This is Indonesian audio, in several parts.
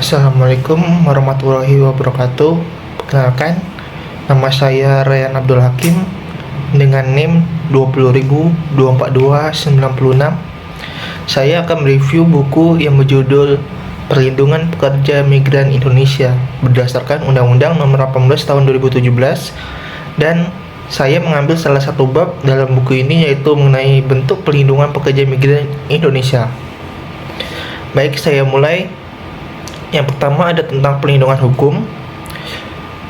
Assalamualaikum warahmatullahi wabarakatuh. Perkenalkan, nama saya Ryan Abdul Hakim dengan NIM 200.24296. Saya akan mereview buku yang berjudul Perlindungan Pekerja Migran Indonesia berdasarkan Undang-Undang Nomor 18 Tahun 2017, dan saya mengambil salah satu bab dalam buku ini, yaitu mengenai bentuk perlindungan pekerja migran Indonesia. Baik, saya mulai. Yang pertama ada tentang perlindungan hukum.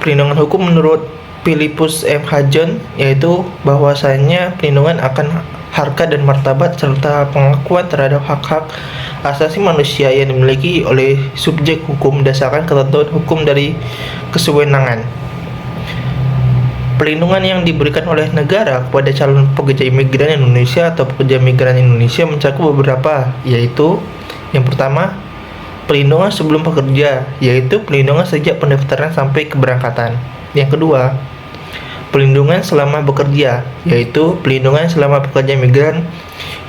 Perlindungan hukum menurut Philippus M. Hajon yaitu bahwasanya perlindungan akan harkat dan martabat serta pengakuan terhadap hak-hak asasi manusia yang dimiliki oleh subjek hukum berdasarkan ketentuan hukum dari kesewenangan. Perlindungan yang diberikan oleh negara kepada calon pekerja imigran Indonesia atau pekerja migran Indonesia mencakup beberapa, yaitu yang pertama, perlindungan sebelum bekerja, yaitu perlindungan sejak pendaftaran sampai keberangkatan. Yang kedua, perlindungan selama bekerja, yaitu perlindungan selama pekerja migran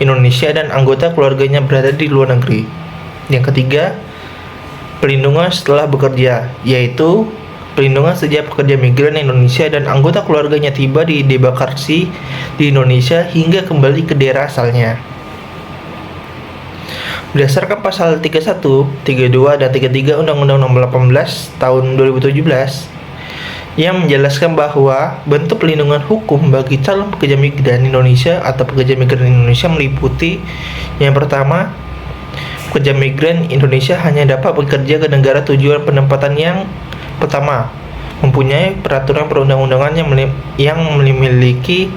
Indonesia dan anggota keluarganya berada di luar negeri. Yang ketiga, perlindungan setelah bekerja, yaitu perlindungan sejak pekerja migran Indonesia dan anggota keluarganya tiba di debarkasi di Indonesia hingga kembali ke daerah asalnya. Berdasarkan pasal 31, 32, dan 33 Undang-Undang Nomor 18 Tahun 2017 yang menjelaskan bahwa bentuk perlindungan hukum bagi calon pekerja migran Indonesia atau pekerja migran Indonesia meliputi yang pertama, pekerja migran Indonesia hanya dapat bekerja ke negara tujuan penempatan yang pertama, mempunyai peraturan perundang-undangan yang memiliki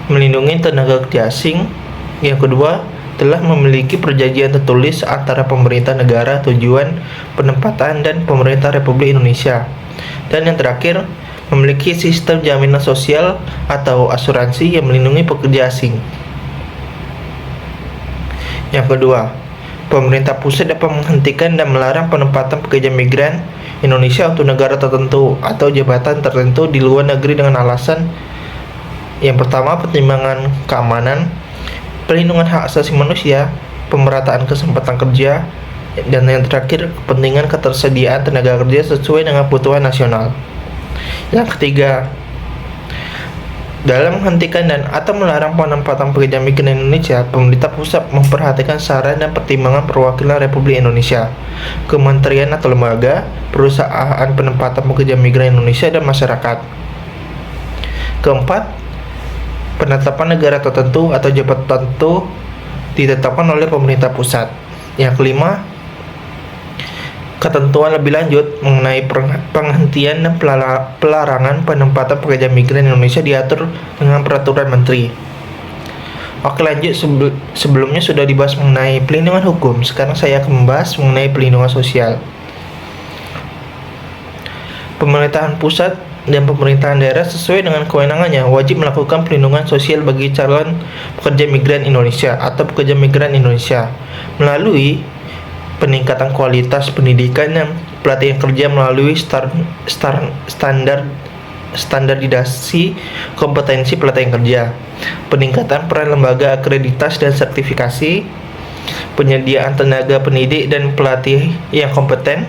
melindungi tenaga kerja asing. Yang kedua, telah memiliki perjanjian tertulis antara pemerintah negara tujuan penempatan dan pemerintah Republik Indonesia. Dan yang terakhir, memiliki sistem jaminan sosial atau asuransi yang melindungi pekerja asing. Yang kedua, pemerintah pusat dapat menghentikan dan melarang penempatan pekerja migran Indonesia untuk negara tertentu atau jabatan tertentu di luar negeri dengan alasan yang pertama, pertimbangan keamanan, perlindungan hak asasi manusia, pemerataan kesempatan kerja, dan yang terakhir, kepentingan ketersediaan tenaga kerja sesuai dengan kebutuhan nasional. Yang ketiga, dalam menghentikan dan atau melarang penempatan pekerja migran Indonesia, pemerintah pusat memperhatikan saran dan pertimbangan perwakilan Republik Indonesia, kementerian atau lembaga, perusahaan penempatan pekerja migran Indonesia, dan masyarakat. Keempat, penetapan negara tertentu atau jabatan tertentu ditetapkan oleh pemerintah pusat. Yang kelima, ketentuan lebih lanjut mengenai penghentian dan pelarangan penempatan pekerja migran Indonesia diatur dengan peraturan menteri. Oke, lanjut. Sebelumnya sudah dibahas mengenai perlindungan hukum. Sekarang saya akan membahas mengenai perlindungan sosial. Pemerintahan pusat dan pemerintahan daerah sesuai dengan kewenangannya wajib melakukan perlindungan sosial bagi calon pekerja migran Indonesia atau pekerja migran Indonesia melalui peningkatan kualitas pendidikan dan pelatihan kerja melalui standarisasi kompetensi pelatihan kerja, peningkatan peran lembaga akreditas dan sertifikasi, penyediaan tenaga pendidik dan pelatih yang kompeten,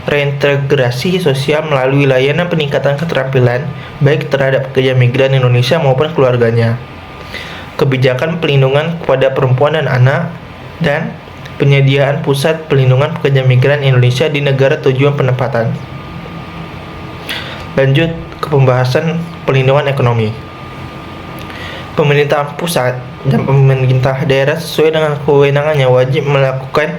reintegrasi sosial melalui layanan peningkatan keterampilan baik terhadap pekerja migran Indonesia maupun keluarganya, kebijakan pelindungan kepada perempuan dan anak, dan penyediaan pusat pelindungan pekerja migran Indonesia di negara tujuan penempatan. Lanjut ke pembahasan perlindungan ekonomi. Pemerintah pusat dan pemerintah daerah sesuai dengan kewenangannya wajib melakukan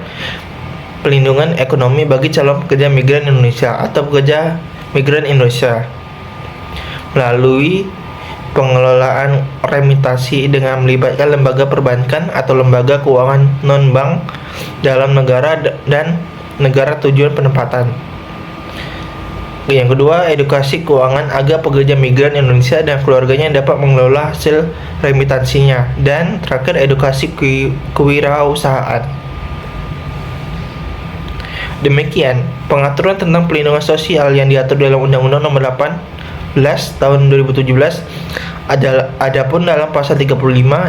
pelindungan ekonomi bagi calon pekerja migran Indonesia atau pekerja migran Indonesia melalui pengelolaan remitasi dengan melibatkan lembaga perbankan atau lembaga keuangan non-bank dalam negara dan negara tujuan penempatan. Yang kedua, edukasi keuangan agar pekerja migran Indonesia dan keluarganya dapat mengelola hasil remitansinya. Dan terakhir, edukasi kewirausahaan. Demikian pengaturan tentang perlindungan sosial yang diatur dalam Undang-Undang Nomor 18 Tahun 2017 Adapun dalam pasal 35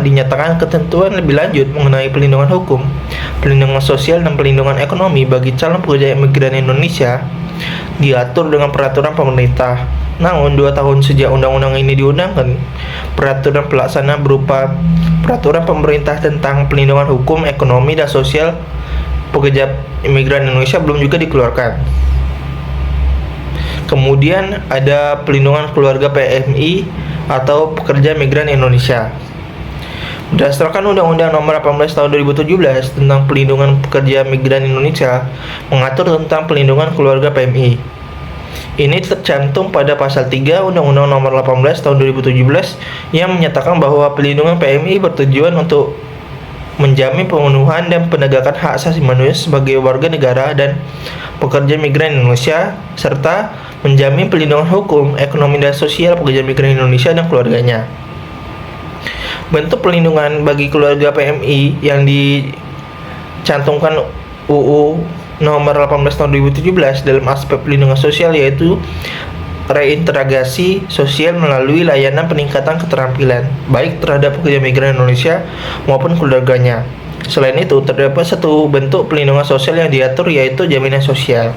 dinyatakan ketentuan lebih lanjut mengenai perlindungan hukum, perlindungan sosial dan perlindungan ekonomi bagi calon pekerja migran Indonesia diatur dengan peraturan pemerintah. Namun 2 tahun sejak undang-undang ini diundangkan, peraturan pelaksana berupa peraturan pemerintah tentang perlindungan hukum, ekonomi dan sosial pekerja imigran Indonesia belum juga dikeluarkan. Kemudian ada perlindungan keluarga PMI atau pekerja migran Indonesia. Berdasarkan Undang-Undang Nomor 18 Tahun 2017 tentang Perlindungan Pekerja Migran Indonesia mengatur tentang perlindungan keluarga PMI. Ini tercantum pada pasal 3 Undang-Undang Nomor 18 Tahun 2017 yang menyatakan bahwa perlindungan PMI bertujuan untuk menjamin pemenuhan dan penegakan hak asasi manusia sebagai warga negara dan pekerja migran Indonesia, serta menjamin perlindungan hukum, ekonomi dan sosial pekerja migran Indonesia dan keluarganya. Bentuk perlindungan bagi keluarga PMI yang dicantumkan UU Nomor 18 Tahun 2017 dalam aspek perlindungan sosial yaitu reintegrasi sosial melalui layanan peningkatan keterampilan baik terhadap pekerja migran Indonesia maupun keluarganya. Selain itu, terdapat satu bentuk perlindungan sosial yang diatur yaitu jaminan sosial.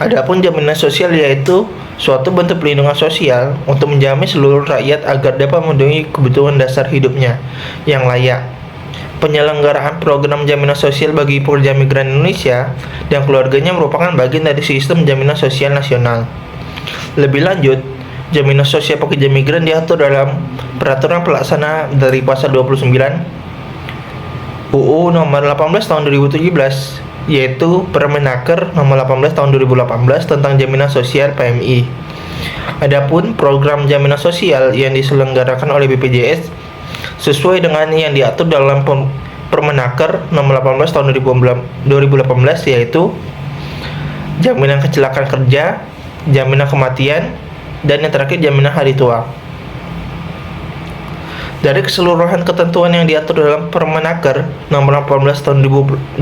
Adapun jaminan sosial yaitu suatu bentuk perlindungan sosial untuk menjamin seluruh rakyat agar dapat memenuhi kebutuhan dasar hidupnya yang layak. Penyelenggaraan program jaminan sosial bagi pekerja migran Indonesia dan keluarganya merupakan bagian dari sistem jaminan sosial nasional. Lebih lanjut, jaminan sosial pekerja migran diatur dalam peraturan pelaksana dari pasal 29 UU Nomor 18 Tahun 2017, yaitu Permenaker Nomor 18 Tahun 2018 tentang jaminan sosial PMI. Adapun program jaminan sosial yang diselenggarakan oleh BPJS sesuai dengan yang diatur dalam Permenaker Nomor 18 Tahun 2018 yaitu jaminan kecelakaan kerja, jaminan kematian, dan yang terakhir jaminan hari tua. Dari keseluruhan ketentuan yang diatur dalam Permenaker Nomor 18 Tahun 2018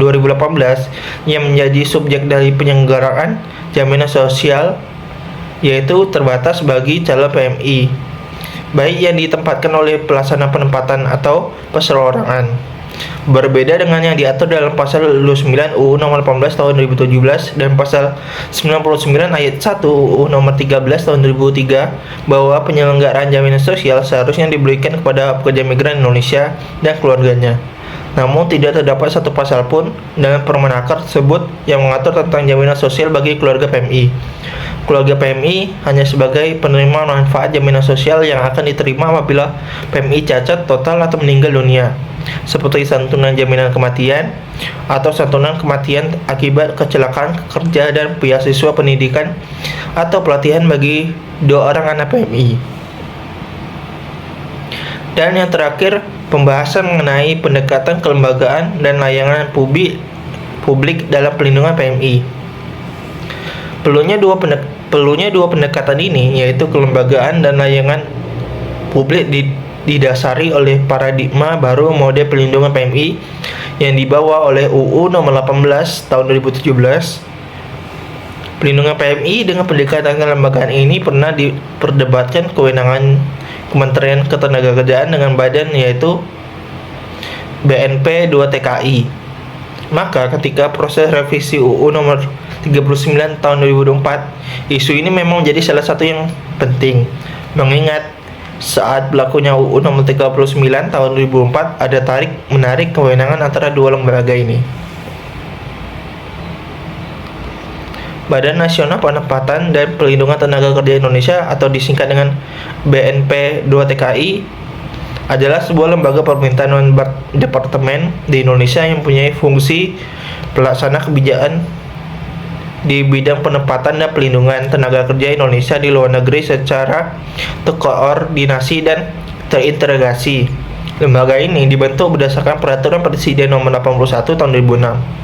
yang menjadi subjek dari penyelenggaraan jaminan sosial yaitu terbatas bagi calon PMI, baik yang ditempatkan oleh pelaksana penempatan atau perseorangan. Berbeda dengan yang diatur dalam pasal 29 UU Nomor 18 Tahun 2017 dan pasal 99 ayat 1 UU Nomor 13 Tahun 2003 bahwa penyelenggaraan jaminan sosial seharusnya diberikan kepada pekerja migran Indonesia dan keluarganya. Namun tidak terdapat satu pasal pun dalam Permenaker tersebut yang mengatur tentang jaminan sosial bagi keluarga PMI. Keluarga PMI hanya sebagai penerima manfaat jaminan sosial yang akan diterima apabila PMI cacat total atau meninggal dunia, seperti santunan jaminan kematian atau santunan kematian akibat kecelakaan kerja dan beasiswa pendidikan atau pelatihan bagi 2 orang anak PMI. Dan yang terakhir, pembahasan mengenai pendekatan kelembagaan dan layanan publik dalam perlindungan PMI. Perlunya dua pendekatan ini, yaitu kelembagaan dan layanan publik didasari oleh paradigma baru model perlindungan PMI yang dibawa oleh UU Nomor 18 Tahun 2017. Perlindungan PMI dengan pendekatan kelembagaan ini pernah diperdebatkan kewenangan Kementerian Ketenagakerjaan dengan badan yaitu BNP 2 TKI. Maka ketika proses revisi UU Nomor 39 Tahun 2004, isu ini memang menjadi salah satu yang penting, mengingat saat berlakunya UU Nomor 39 Tahun 2004 ada tarik-menarik kewenangan antara dua lembaga ini. Badan Nasional Penempatan dan Perlindungan Tenaga Kerja Indonesia atau disingkat dengan BNP 2 TKI adalah sebuah lembaga pemerintahan non departemen di Indonesia yang mempunyai fungsi pelaksana kebijakan di bidang penempatan dan pelindungan tenaga kerja Indonesia di luar negeri secara terkoordinasi dan terintegrasi. Lembaga ini dibentuk berdasarkan Peraturan Presiden Nomor 81 Tahun 2006.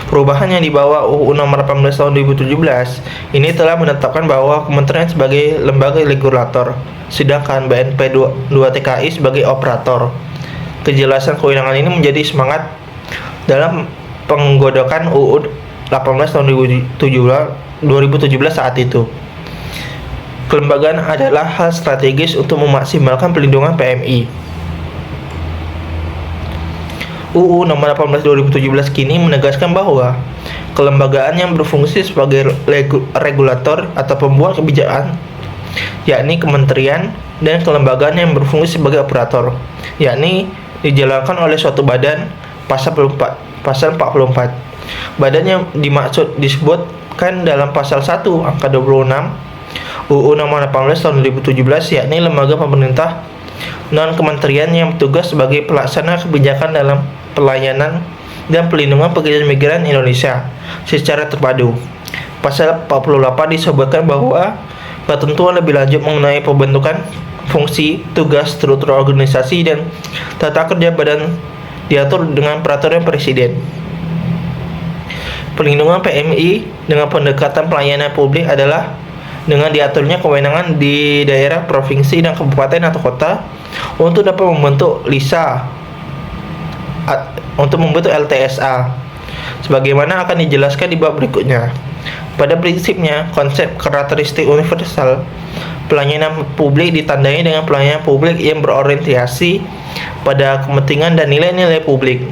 Perubahan yang dibawa UU Nomor 18 Tahun 2017 ini telah menetapkan bahwa kementerian sebagai lembaga regulator, sedangkan BNP 2 TKI sebagai operator. Kejelasan kewenangan ini menjadi semangat dalam penggodokan UU 18 tahun 2017 saat itu. Kelembagaan adalah hal strategis untuk memaksimalkan pelindungan PMI. UU Nomor 18 2017 kini menegaskan bahwa kelembagaan yang berfungsi sebagai regulator atau pembuat kebijakan, yakni kementerian, dan kelembagaan yang berfungsi sebagai operator, yakni dijalankan oleh suatu badan. Pasal 44. Badan yang dimaksud disebutkan dalam pasal 1 angka 26 UU Nomor 18 tahun 2017, yakni lembaga pemerintah non-kementerian yang bertugas sebagai pelaksana kebijakan dalam pelayanan dan pelindungan pekerja migran Indonesia secara terpadu. Pasal 48 disebutkan bahwa ketentuan lebih lanjut mengenai pembentukan fungsi, tugas, struktur organisasi, dan tata kerja badan diatur dengan peraturan presiden. Pelindungan PMI dengan pendekatan pelayanan publik adalah dengan diaturnya kewenangan di daerah, provinsi, dan kabupaten atau kota untuk dapat membentuk LISA, untuk membentuk LTSA, sebagaimana akan dijelaskan di bab berikutnya. Pada prinsipnya, konsep karakteristik universal pelayanan publik ditandai dengan pelayanan publik yang berorientasi pada kepentingan dan nilai-nilai publik.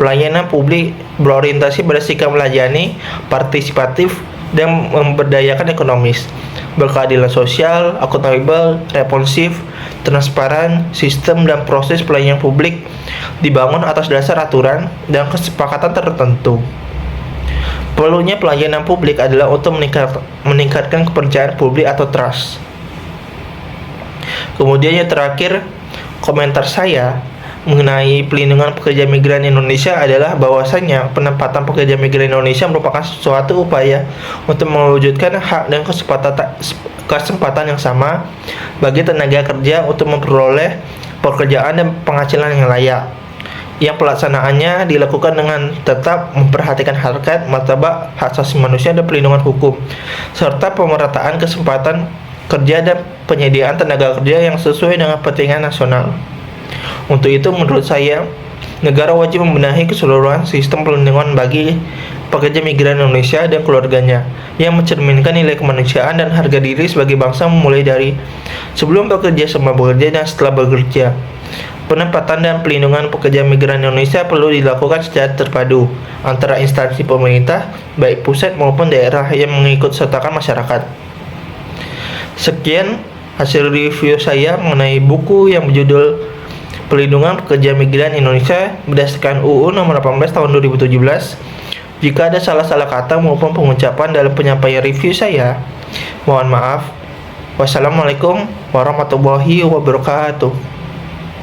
Pelayanan publik berorientasi pada sikap melayani, partisipatif, dan memberdayakan ekonomis, berkeadilan sosial, akuntabel, responsif, transparan. Sistem dan proses pelayanan publik dibangun atas dasar aturan dan kesepakatan tertentu. Perlunya pelayanan publik adalah untuk meningkatkan kepercayaan publik atau trust. Kemudian yang terakhir, komentar saya mengenai pelindungan pekerja migran Indonesia adalah bahwasanya penempatan pekerja migran Indonesia merupakan suatu upaya untuk mewujudkan hak dan kesempatan yang sama bagi tenaga kerja untuk memperoleh pekerjaan dan penghasilan yang layak, yang pelaksanaannya dilakukan dengan tetap memperhatikan harkat, martabat, hak asasi manusia, dan pelindungan hukum, serta pemerataan kesempatan kerja dan penyediaan tenaga kerja yang sesuai dengan kepentingan nasional. Untuk itu, menurut saya, negara wajib membenahi keseluruhan sistem perlindungan bagi pekerja migran Indonesia dan keluarganya, yang mencerminkan nilai kemanusiaan dan harga diri sebagai bangsa, mulai dari sebelum bekerja, sama bekerja, dan setelah bekerja. Penempatan dan pelindungan pekerja migran Indonesia perlu dilakukan secara terpadu antara instansi pemerintah, baik pusat maupun daerah, yang mengikut sertakan masyarakat. Sekian hasil review saya mengenai buku yang berjudul Pelindungan Pekerja Migran Indonesia berdasarkan UU Nomor 18 Tahun 2017. Jika ada salah-salah kata maupun pengucapan dalam penyampaian review saya, mohon maaf. Wassalamualaikum warahmatullahi wabarakatuh.